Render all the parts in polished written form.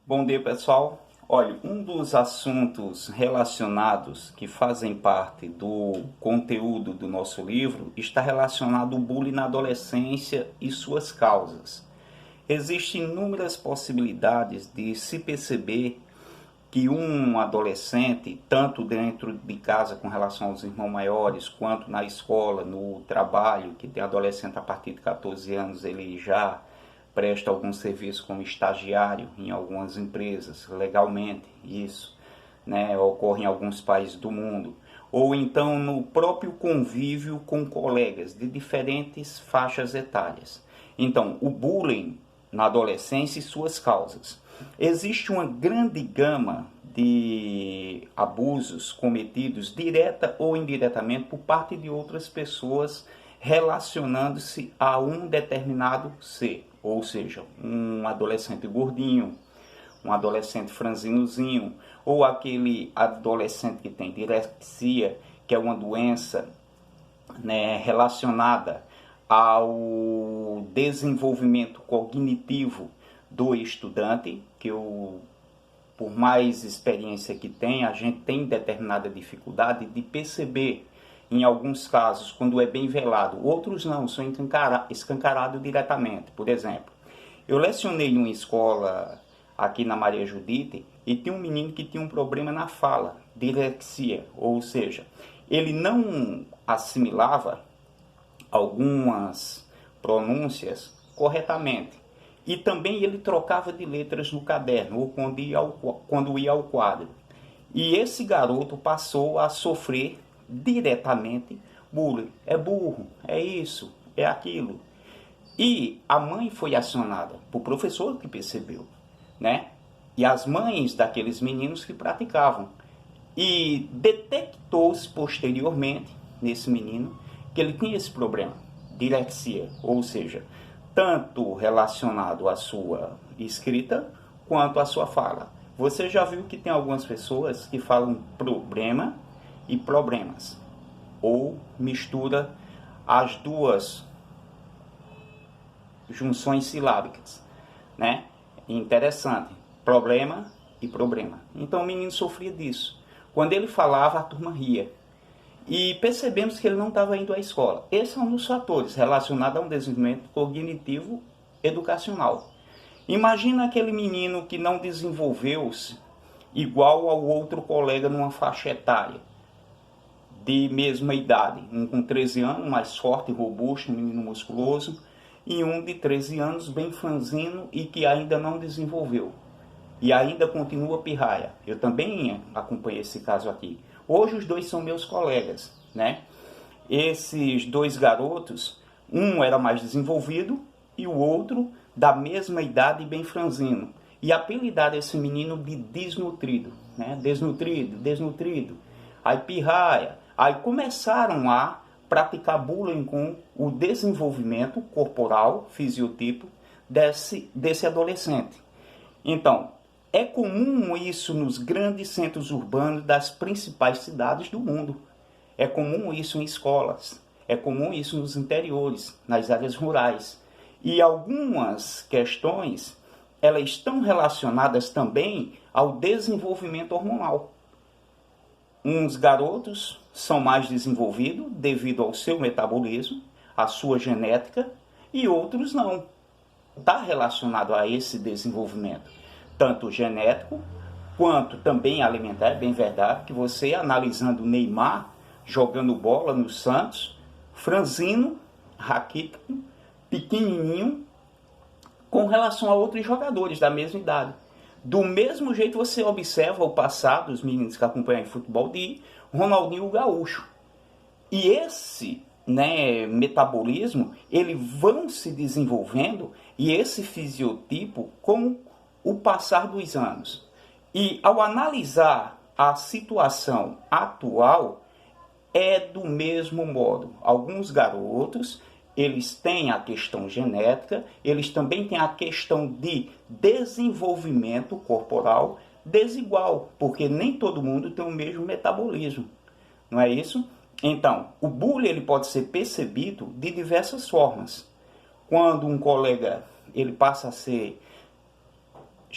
Bom dia, pessoal. Olha, um dos assuntos relacionados que fazem parte do conteúdo do nosso livro está relacionado ao bullying na adolescência e suas causas. Existem inúmeras possibilidades de se perceber que um adolescente, tanto dentro de casa com relação aos irmãos maiores, quanto na escola, no trabalho, que tem adolescente a partir de 14 anos, ele já presta algum serviço como estagiário em algumas empresas, legalmente, isso, né, ocorre em alguns países do mundo. Ou então no próprio convívio com colegas de diferentes faixas etárias. Então, o bullying na adolescência e suas causas. Existe uma grande gama de abusos cometidos direta ou indiretamente por parte de outras pessoas relacionando-se a um determinado ser, ou seja, um adolescente gordinho, um adolescente franzinozinho, ou aquele adolescente que tem dislexia, que é uma doença, né, relacionada ao desenvolvimento cognitivo do estudante, que por mais experiência que tenha, a gente tem determinada dificuldade de perceber, em alguns casos, quando é bem velado. Outros não, são escancarados diretamente. Por exemplo, eu lecionei em uma escola aqui na Maria Judite e tinha um menino que tinha um problema na fala, dislexia, ou seja, ele não assimilava algumas pronúncias corretamente. E também ele trocava de letras no caderno, ou quando ia ao quadro. E esse garoto passou a sofrer diretamente bullying. É burro, é isso, é aquilo. E a mãe foi acionada por professor que percebeu, né? E as mães daqueles meninos que praticavam. E detectou-se posteriormente, nesse menino, que ele tinha esse problema, dislexia, ou seja, tanto relacionado à sua escrita quanto à sua fala. Você já viu que tem algumas pessoas que falam problema e problemas, ou mistura as duas junções silábicas, né? Interessante, problema e problema. Então o menino sofria disso. Quando ele falava, a turma ria. E percebemos que ele não estava indo à escola. Esse é um dos fatores relacionados a um desenvolvimento cognitivo educacional. Imagina aquele menino que não desenvolveu-se igual ao outro colega numa faixa etária de mesma idade. Um com 13 anos, mais forte e robusto, um menino musculoso, e um de 13 anos, bem franzino e que ainda não desenvolveu. E ainda continua pirraia. Eu também acompanhei esse caso aqui. Hoje os dois são meus colegas, né? Esses dois garotos, um era mais desenvolvido e o outro da mesma idade e bem franzino. E apelidaram esse menino de desnutrido, né? Desnutrido. Aí pirraia. Aí começaram a praticar bullying com o desenvolvimento corporal, fisiotipo, desse adolescente. Então, é comum isso nos grandes centros urbanos das principais cidades do mundo. É comum isso em escolas. É comum isso nos interiores, nas áreas rurais. E algumas questões, elas estão relacionadas também ao desenvolvimento hormonal. Uns garotos são mais desenvolvidos devido ao seu metabolismo, à sua genética, e outros não. Está relacionado a esse desenvolvimento, tanto genético, quanto também alimentar. É bem verdade que você, analisando o Neymar, jogando bola no Santos, franzino, raquítico, pequenininho, com relação a outros jogadores da mesma idade. Do mesmo jeito você observa o passado, os meninos que acompanham futebol, de Ronaldinho Gaúcho. E esse, né, metabolismo, eles vão se desenvolvendo, e esse fisiotipo com o passar dos anos. E ao analisar a situação atual, é do mesmo modo. Alguns garotos, eles têm a questão genética, eles também têm a questão de desenvolvimento corporal desigual, porque nem todo mundo tem o mesmo metabolismo, não é isso? Então, o bullying ele pode ser percebido de diversas formas. Quando um colega ele passa a ser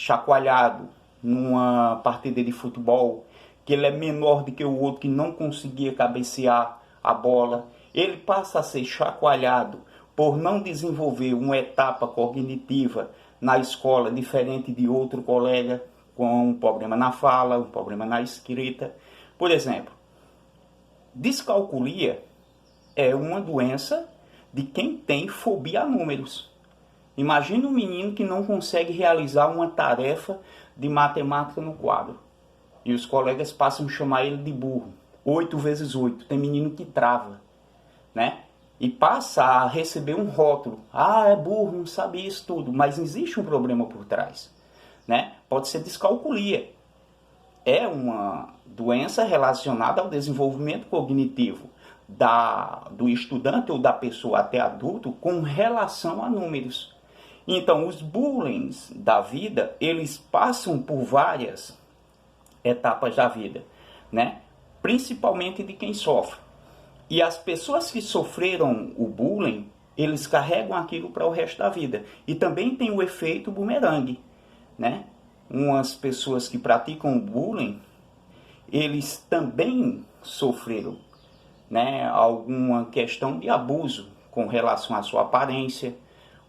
chacoalhado numa partida de futebol, que ele é menor do que o outro que não conseguia cabecear a bola, ele passa a ser chacoalhado por não desenvolver uma etapa cognitiva na escola diferente de outro colega com um problema na fala, um problema na escrita. Por exemplo, descalculia é uma doença de quem tem fobia a números. Imagina um menino que não consegue realizar uma tarefa de matemática no quadro. E os colegas passam a chamar ele de burro. 8 vezes 8. Tem menino que trava, né? E passa a receber um rótulo. Ah, é burro, não sabe isso tudo. Mas existe um problema por trás, né? Pode ser descalculia. É uma doença relacionada ao desenvolvimento cognitivo do estudante ou da pessoa até adulto com relação a números. Então, os bullying da vida, eles passam por várias etapas da vida, né? Principalmente de quem sofre. E as pessoas que sofreram o bullying, eles carregam aquilo para o resto da vida. E também tem o efeito bumerangue, né? Umas pessoas que praticam o bullying, eles também sofreram, né, alguma questão de abuso com relação à sua aparência,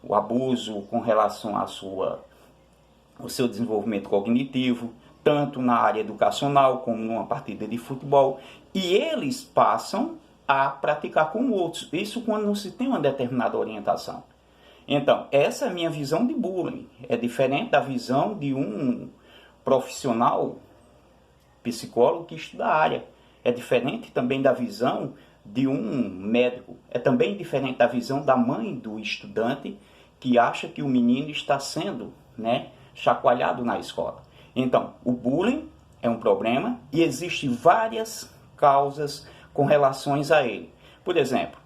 o abuso com relação ao seu desenvolvimento cognitivo, tanto na área educacional como numa partida de futebol, e eles passam a praticar com outros, isso quando não se tem uma determinada orientação. Então, essa é a minha visão de bullying, é diferente da visão de um profissional psicólogo que estuda a área, é diferente também da visão de um médico, é também diferente da visão da mãe do estudante que acha que o menino está sendo, né, chacoalhado na escola. Então, o bullying é um problema e existem várias causas com relações a ele. Por exemplo,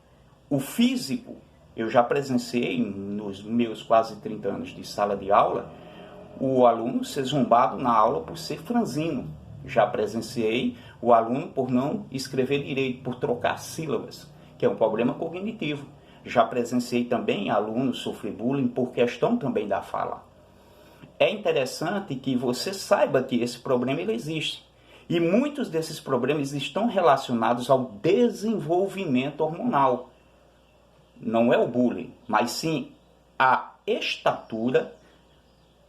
o físico, eu já presenciei nos meus quase 30 anos de sala de aula, o aluno ser zombado na aula por ser franzino. Já presenciei o aluno por não escrever direito, por trocar sílabas, que é um problema cognitivo. Já presenciei também alunos sofrer bullying por questão também da fala. É interessante que você saiba que esse problema ele existe. E muitos desses problemas estão relacionados ao desenvolvimento hormonal. Não é o bullying, mas sim a estatura,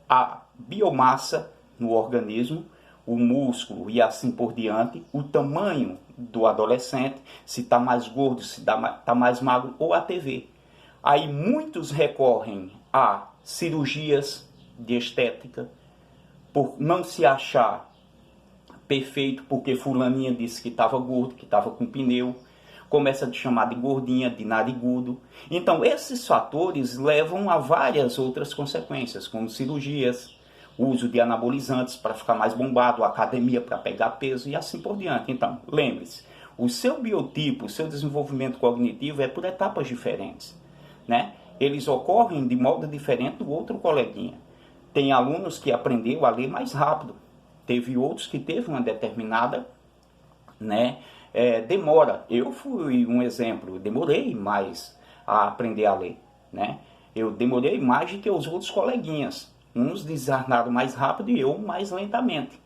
a biomassa no organismo, o músculo e assim por diante, o tamanho do adolescente, se está mais gordo, se está mais magro, ou a TV. Aí muitos recorrem a cirurgias de estética, por não se achar perfeito, porque fulaninha disse que estava gordo, que estava com pneu, começa a te chamar de gordinha, de narigudo. Então esses fatores levam a várias outras consequências, como cirurgias, uso de anabolizantes para ficar mais bombado, academia para pegar peso e assim por diante. Então, lembre-se, o seu biotipo, o seu desenvolvimento cognitivo é por etapas diferentes, né? Eles ocorrem de modo diferente do outro coleguinha. Tem alunos que aprenderam a ler mais rápido, teve outros que teve uma determinada, né, demora. Eu fui um exemplo, eu demorei mais a aprender a ler, né? Eu demorei mais do que os outros coleguinhas. Uns desarnaram mais rápido e eu mais lentamente.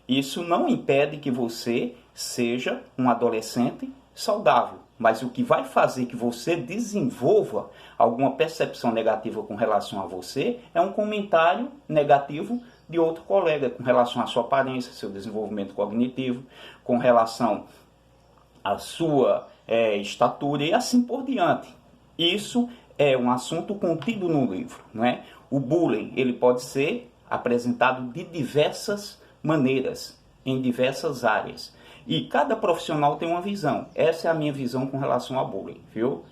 Isso não impede que você seja um adolescente saudável, mas o que vai fazer que você desenvolva alguma percepção negativa com relação a você é um comentário negativo de outro colega com relação à sua aparência, seu desenvolvimento cognitivo, com relação à sua estatura e assim por diante. Isso é um assunto contido no livro, não é? O bullying, ele pode ser apresentado de diversas maneiras, em diversas áreas. E cada profissional tem uma visão. Essa é a minha visão com relação ao bullying, viu?